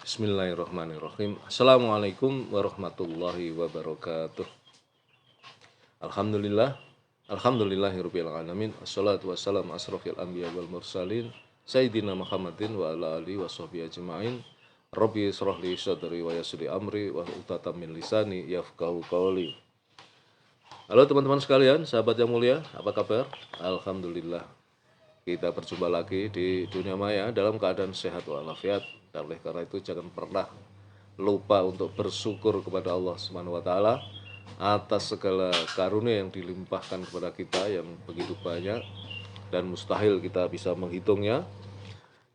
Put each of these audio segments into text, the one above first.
Bismillahirrahmanirrahim. Assalamualaikum warahmatullahi wabarakatuh. Alhamdulillah. Alhamdulillahirabbil alamin. Assalatu wassalamu asrofil anbiya wal mursalin Sayyidina Muhammadin wa ala alihi washabbihi ajmain. Rabbi shrah li sadri wa yassir li amri wa uqdatam min lisani yafqahu qawli. Halo teman-teman sekalian, sahabat yang mulia, apa kabar? Alhamdulillah. Kita berjumpa lagi di dunia maya dalam keadaan sehat walafiat. Dan oleh karena itu jangan pernah lupa untuk bersyukur kepada Allah Subhanahu wa taala atas segala karunia yang dilimpahkan kepada kita yang begitu banyak dan mustahil kita bisa menghitungnya.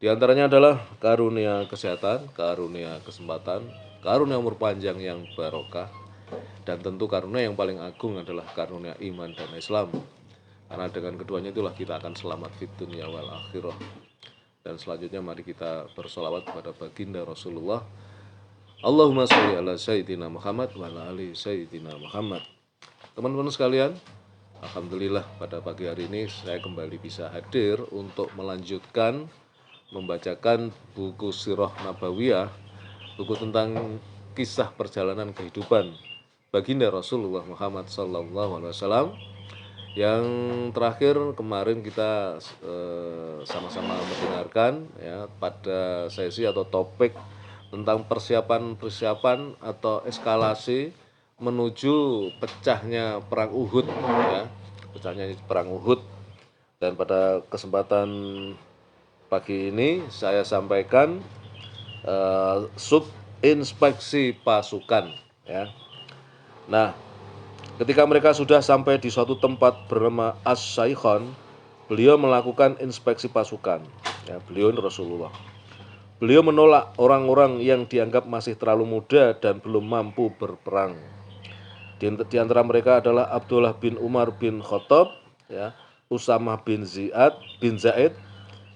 Di antaranya adalah karunia kesehatan, karunia kesempatan, karunia umur panjang yang barokah, dan tentu karunia yang paling agung adalah karunia iman dan Islam. Karena dengan keduanya itulah kita akan selamat fid dunya wal akhirah. Dan selanjutnya mari kita bersolawat kepada baginda Rasulullah. Allahumma sholli ala Sayyidina Muhammad wa ala ali Sayyidina Muhammad. Teman-teman sekalian, alhamdulillah pada pagi hari ini saya kembali bisa hadir untuk melanjutkan membacakan buku Sirah Nabawiyah, buku tentang kisah perjalanan kehidupan baginda Rasulullah Muhammad sallallahu alaihi wasallam. Yang terakhir kemarin kita sama-sama mendengarkan ya pada sesi atau topik tentang persiapan atau eskalasi menuju pecahnya perang Uhud ya, pecahnya perang Uhud. Dan pada kesempatan pagi ini saya sampaikan sub inspeksi pasukan ya. Nah, ketika mereka sudah sampai di suatu tempat bernama As-Saikhon, beliau melakukan inspeksi pasukan. Ya, beliau Rasulullah. Beliau menolak orang-orang yang dianggap masih terlalu muda dan belum mampu berperang. Di antara mereka adalah Abdullah bin Umar bin Khattab, ya, Usamah bin Zaid,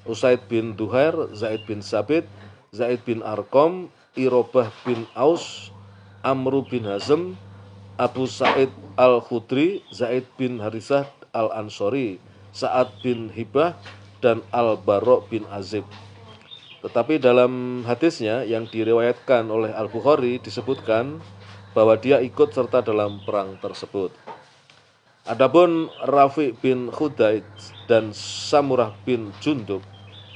Usaid bin Duhair, Zaid bin Sabit, Zaid bin Arqam, Irobah bin Aus, Amru bin Hazm, Abu Sa'id Al-Khudri, Zaid bin Harisah Al-Ansori, Sa'ad bin Hibah, dan Al-Bara' bin Azib. Tetapi dalam hadisnya yang diriwayatkan oleh Al-Bukhari disebutkan bahwa dia ikut serta dalam perang tersebut. Adapun Rafi' bin Khudaid dan Samurah bin Jundub,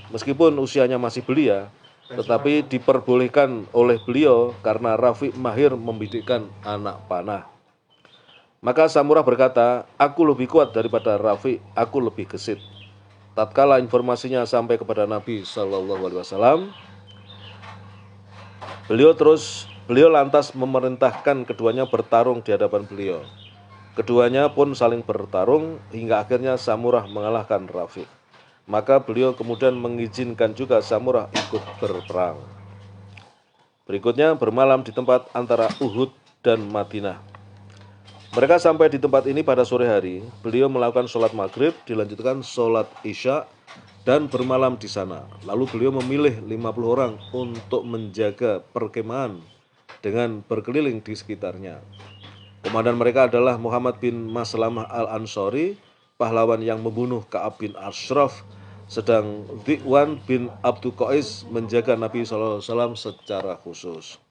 meskipun usianya masih belia, tetapi diperbolehkan oleh beliau karena Rafi' mahir membidikkan anak panah. Maka Samurah berkata, aku lebih kuat daripada Rafi', aku lebih gesit. Tatkala informasinya sampai kepada Nabi SAW, beliau lantas memerintahkan keduanya bertarung di hadapan beliau. Keduanya pun saling bertarung hingga akhirnya Samurah mengalahkan Rafi'. Maka beliau kemudian mengizinkan juga Samurah ikut berperang. Berikutnya bermalam di tempat antara Uhud dan Madinah. Mereka sampai di tempat ini pada sore hari. Beliau melakukan sholat maghrib, dilanjutkan sholat isya, dan bermalam di sana. Lalu beliau memilih 50 orang untuk menjaga perkemahan dengan berkeliling di sekitarnya. Komandan mereka adalah Muhammad bin Maslamah Al-Ansori, pahlawan yang membunuh Ka'ab bin Ashraf, sedang Dhi'wan bin Abdul Qais menjaga Nabi SAW secara khusus.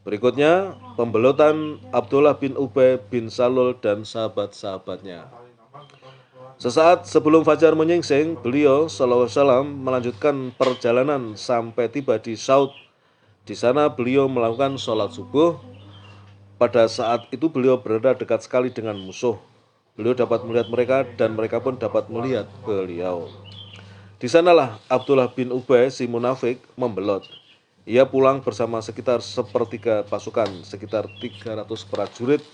Berikutnya, pembelotan Abdullah bin Ubay bin Salul dan sahabat-sahabatnya. Sesaat sebelum fajar menyingsing, beliau SAW melanjutkan perjalanan sampai tiba di Saud. Di sana beliau melakukan sholat subuh. Pada saat itu beliau berada dekat sekali dengan musuh. Beliau dapat melihat mereka dan mereka pun dapat melihat beliau. Di sanalah Abdullah bin Ubay si munafik membelot. Ia pulang bersama sekitar sepertiga pasukan, sekitar 300 prajurit,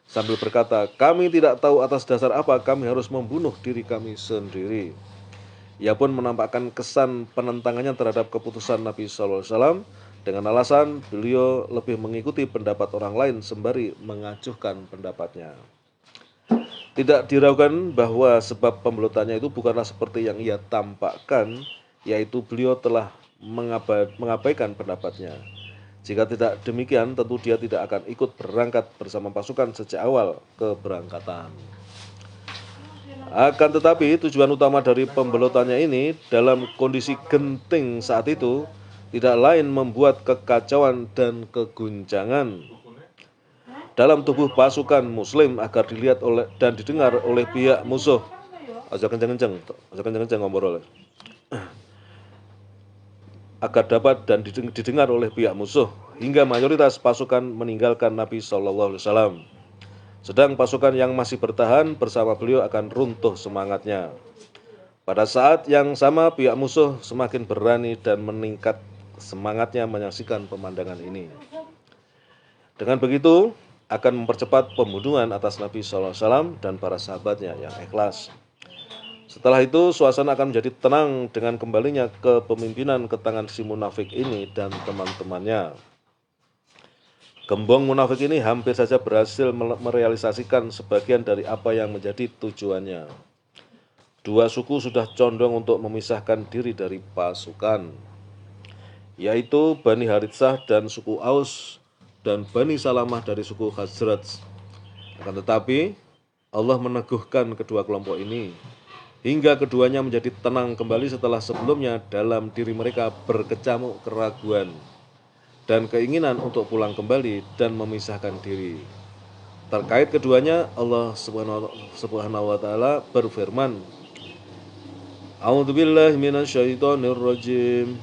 sambil berkata, kami tidak tahu atas dasar apa kami harus membunuh diri kami sendiri. Ia pun menampakkan kesan penentangannya terhadap keputusan Nabi SAW dengan alasan beliau lebih mengikuti pendapat orang lain sembari mengacuhkan pendapatnya. Tidak diragukan bahwa sebab pembelotannya itu bukanlah seperti yang ia tampakkan, yaitu beliau telah mengabaikan pendapatnya. Jika tidak demikian, tentu dia tidak akan ikut berangkat bersama pasukan sejak awal keberangkatan. Akan tetapi tujuan utama dari pembelotannya ini dalam kondisi genting saat itu tidak lain membuat kekacauan dan keguncangan dalam tubuh pasukan muslim agar dilihat oleh dan didengar oleh pihak musuh. Aja kenceng-kenceng ngobrol. Agar dapat dan didengar oleh pihak musuh hingga mayoritas pasukan meninggalkan Nabi Shallallahu Alaihi Wasallam. Sedang pasukan yang masih bertahan bersama beliau akan runtuh semangatnya. Pada saat yang sama pihak musuh semakin berani dan meningkat semangatnya menyaksikan pemandangan ini. Dengan begitu akan mempercepat pembunuhan atas Nabi SAW dan para sahabatnya yang ikhlas. Setelah itu suasana akan menjadi tenang dengan kembalinya kepemimpinan ke tangan si munafik ini dan teman-temannya. Gembong munafik ini hampir saja berhasil merealisasikan sebagian dari apa yang menjadi tujuannya. Dua suku sudah condong untuk memisahkan diri dari pasukan, yaitu Bani Haritsah dan suku Aus dan Bani Salamah dari suku Khazraj. Akan tetapi Allah meneguhkan kedua kelompok ini hingga keduanya menjadi tenang kembali setelah sebelumnya dalam diri mereka berkecamuk keraguan dan keinginan untuk pulang kembali dan memisahkan diri. Terkait keduanya, Allah Subhanahu wa taala berfirman, A'udzubillahi minasyaitonirrajim.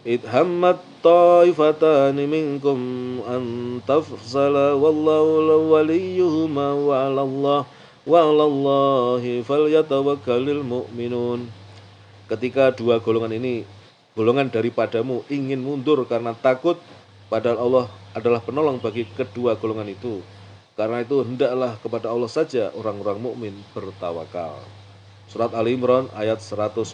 Id hammat ta'ifatani minkum an tafsala wallahu waliyuhuma wa 'alallahi falyatawakkalul mu'minun. Ketika dua golongan daripadamu ingin mundur karena takut, padahal Allah adalah penolong bagi kedua golongan itu. Karena itu hendaklah kepada Allah saja orang-orang mukmin bertawakal. Surat Ali Imran ayat 122.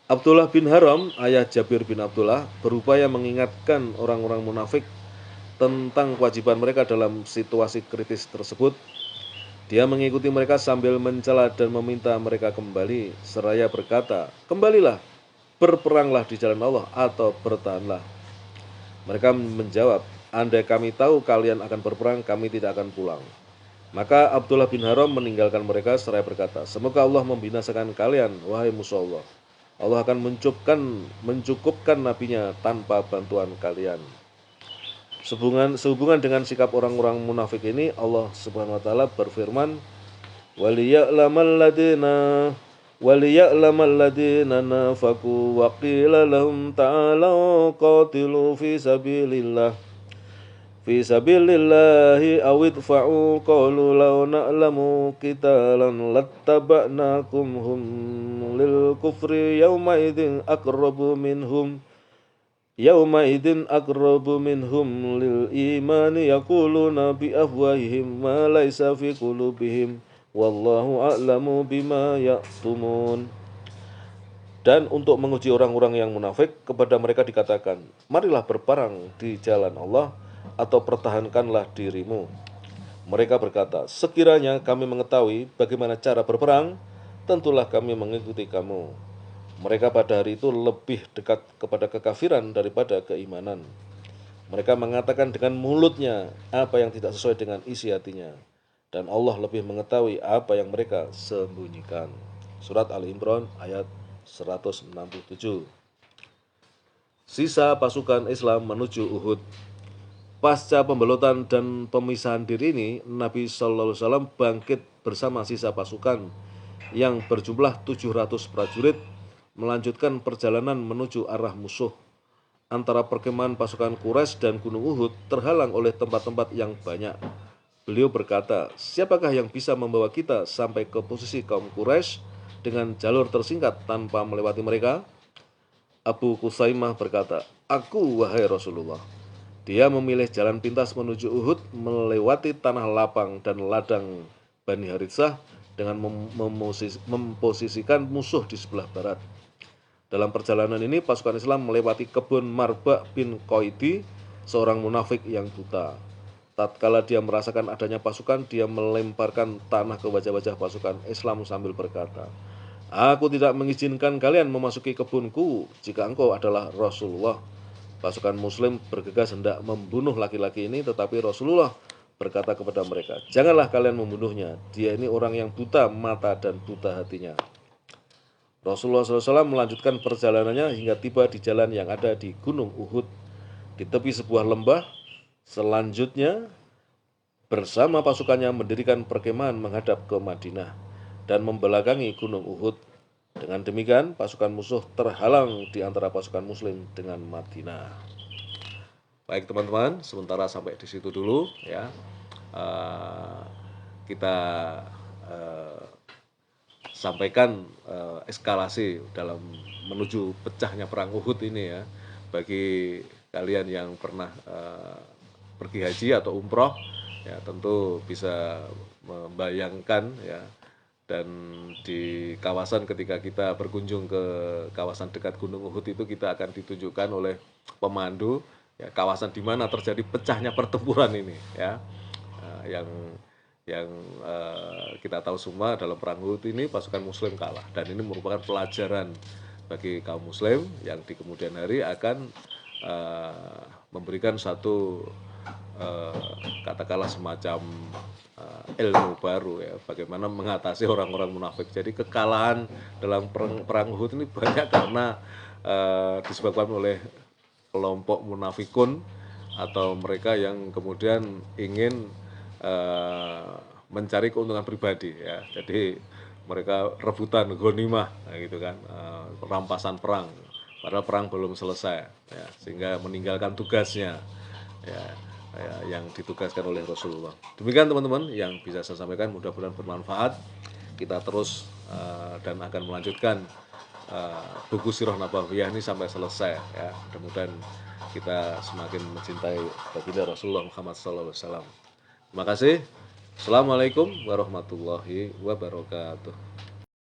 Abdullah bin Haram, ayah Jabir bin Abdullah, berupaya mengingatkan orang-orang munafik tentang kewajiban mereka dalam situasi kritis tersebut. Dia mengikuti mereka sambil mencela dan meminta mereka kembali, seraya berkata, "Kembalilah, berperanglah di jalan Allah atau bertahanlah." Mereka menjawab, "Andai kami tahu kalian akan berperang, kami tidak akan pulang." Maka Abdullah bin Haram meninggalkan mereka seraya berkata, "Semoga Allah membinasakan kalian, wahai musuh Allah. Allah akan mencukupkan nabinya tanpa bantuan kalian." Sehubungan dengan sikap orang-orang munafik ini, Allah Subhanahu wa taala berfirman, "Waliya'lamal ladina nafaqu wa qila lahum ta'alu qatilu fi sabilillahi aw idfa'u qalu law na'lamu qitalan lattaba'nakum hum lil kufri yawma idzin aqrabu minhum lil imani yaquluna bi afwahihim ma laysa fi qulubihim wallahu a'lamu bima ya'tumun." Dan untuk menguji orang-orang yang munafik, kepada mereka dikatakan, "Marilah berperang di jalan Allah atau pertahankanlah dirimu." Mereka berkata, "Sekiranya kami mengetahui bagaimana cara berperang, tentulah kami mengikuti kamu." Mereka pada hari itu lebih dekat kepada kekafiran daripada keimanan. Mereka mengatakan dengan mulutnya apa yang tidak sesuai dengan isi hatinya, dan Allah lebih mengetahui apa yang mereka sembunyikan. Surat Ali Imran ayat 167. Sisa pasukan Islam menuju Uhud. Pasca pembelotan dan pemisahan diri ini, Nabi Shallallahu Alaihi Wasallam bangkit bersama sisa pasukan yang berjumlah 700 prajurit melanjutkan perjalanan menuju arah musuh. Antara perkemahan pasukan Quraisy dan Gunung Uhud terhalang oleh tempat-tempat yang banyak. Beliau berkata, "Siapakah yang bisa membawa kita sampai ke posisi kaum Quraisy dengan jalur tersingkat tanpa melewati mereka?" Abu Qusaimah berkata, "Aku, wahai Rasulullah." Dia memilih jalan pintas menuju Uhud, melewati tanah lapang dan ladang Bani Haritsah dengan memposisikan musuh di sebelah barat. Dalam perjalanan ini, pasukan Islam melewati kebun Marba' bin Qaidi, seorang munafik yang buta. Tatkala dia merasakan adanya pasukan, dia melemparkan tanah ke wajah-wajah pasukan Islam sambil berkata, "Aku tidak mengizinkan kalian memasuki kebunku jika engkau adalah Rasulullah." Pasukan Muslim bergegas hendak membunuh laki-laki ini, tetapi Rasulullah berkata kepada mereka, "Janganlah kalian membunuhnya. Dia ini orang yang buta mata dan buta hatinya." Rasulullah SAW melanjutkan perjalanannya hingga tiba di jalan yang ada di Gunung Uhud di tepi sebuah lembah. Selanjutnya bersama pasukannya mendirikan perkemahan menghadap ke Madinah dan membelakangi Gunung Uhud. Dengan demikian pasukan musuh terhalang di antara pasukan muslim dengan Madinah. Baik teman-teman, sementara sampai di situ dulu ya. Kita sampaikan eskalasi dalam menuju pecahnya perang Uhud ini ya. Bagi kalian yang pernah pergi haji atau umroh ya, tentu bisa membayangkan ya. Dan di kawasan ketika kita berkunjung ke kawasan dekat Gunung Uhud itu, kita akan ditunjukkan oleh pemandu ya, kawasan di mana terjadi pecahnya pertempuran ini ya. Yang kita tahu semua dalam perang Uhud ini pasukan muslim kalah, dan ini merupakan pelajaran bagi kaum muslim yang di kemudian hari akan memberikan satu katakanlah semacam ilmu baru ya, bagaimana mengatasi orang-orang munafik. Jadi kekalahan dalam perang Uhud ini banyak karena disebabkan oleh kelompok munafikun atau mereka yang kemudian ingin mencari keuntungan pribadi ya. Jadi mereka rebutan ghanimah gitu kan, rampasan perang, padahal perang belum selesai ya, sehingga meninggalkan tugasnya ya, yang ditugaskan oleh Rasulullah. Demikian teman-teman yang bisa saya sampaikan, mudah-mudahan bermanfaat. Kita terus dan akan melanjutkan buku Sirah Nabawiyah ini sampai selesai ya. Mudah-mudahan kita semakin mencintai baginda Rasulullah Muhammad SAW. Terima kasih. Assalamualaikum warahmatullahi wabarakatuh.